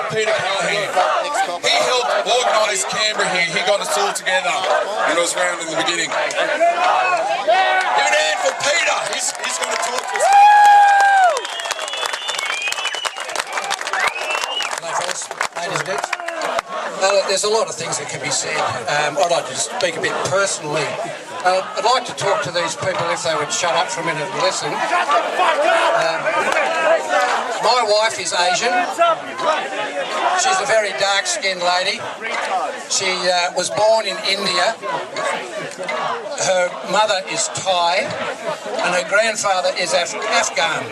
Peter Callihaghn. He helped organise Canberra here. He got us all together when I was around in the beginning. Give an hand for Peter. He's going to talk to us. Hello, fellas. Ladies and gents. There's a lot of things that can be said. I'd like to speak a bit personally. I'd like to talk to these people if they would shut up for a minute and listen. My wife is Asian. She's a very dark-skinned lady. She was born in India. Her mother is Thai and her grandfather is Afghan.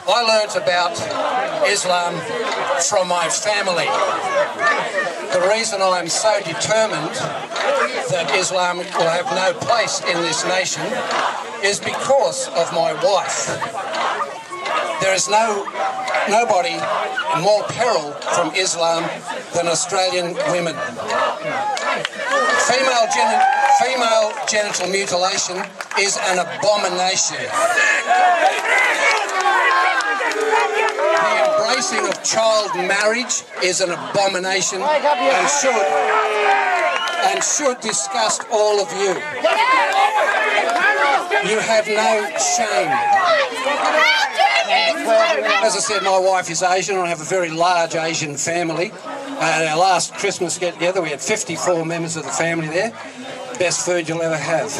I learnt about Islam from my family. The reason I'm so determined that Islam will have no place in this nation is because of my wife. There is nobody in more peril from Islam than Australian women. Female genital mutilation is an abomination. The embracing of child marriage is an abomination and should disgust all of you. You have no shame. As I said, my wife is Asian. I have a very large Asian family. At our last Christmas get-together, we had 54 members of the family there. Best food you'll ever have.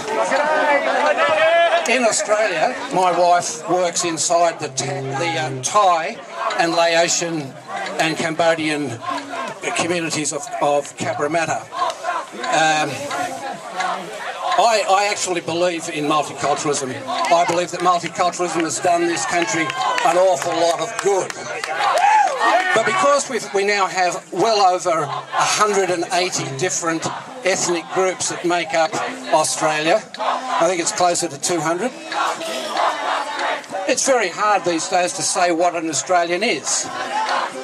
In Australia, my wife works inside the Thai and Laotian and Cambodian communities of Cabramatta. I actually believe in multiculturalism. I believe that multiculturalism has done this country an awful lot of good. But because we now have well over 180 different ethnic groups that make up Australia, I think it's closer to 200, it's very hard these days to say what an Australian is.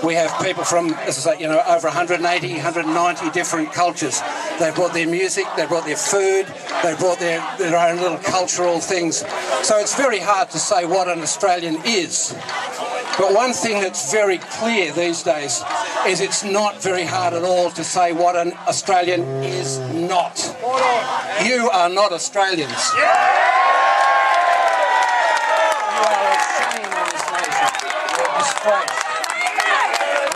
We have people from, as I say, over 180, 190 different cultures. They've brought their music, they've brought their food, they've brought their own little cultural things. So it's very hard to say what an Australian is. But one thing that's very clear these days is it's not very hard at all to say what an Australian is not. You are not Australians. You are a shame on this nation. You're a disgrace.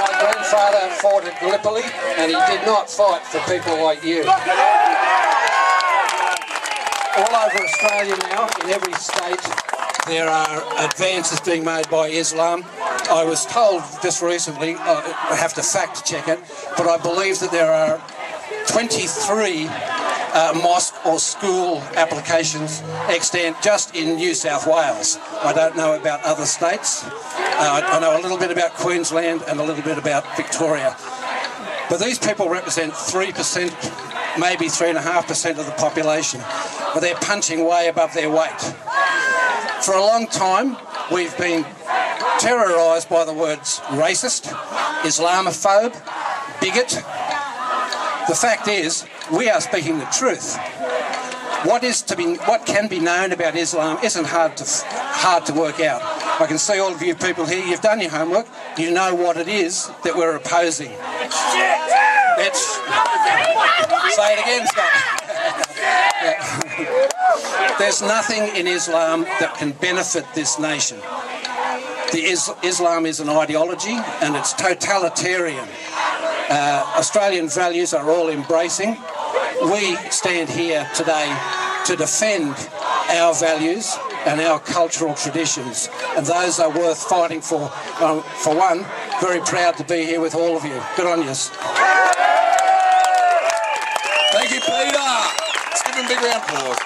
My grandfather fought at Gallipoli and he did not fight for people like you. All over Australia now, in every state, there are advances being made by Islam. I was told just recently, I have to fact check it, but I believe that there are 23 mosque or school applications extant just in New South Wales. I don't know about other states. I know a little bit about Queensland and a little bit about Victoria. But these people represent 3%, maybe 3.5% of the population. But they're punching way above their weight. For a long time, we've been terrorised by the words racist, Islamophobe, bigot. The fact is, we are speaking the truth. What can be known about Islam isn't hard to work out. I can see all of you people here, you've done your homework, you know what it is that we're opposing. Say it again, Scott. There's nothing in Islam that can benefit this nation. Islam is an ideology and it's totalitarian. Australian values are all embracing. We stand here today to defend our values and our cultural traditions, and those are worth fighting for. For one, very proud to be here with all of you. Good on you. Thank you, Peter. Let's give him a big round of applause.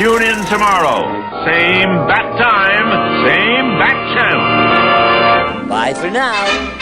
Tune in tomorrow. Same bat time, same bat channel. Bye for now.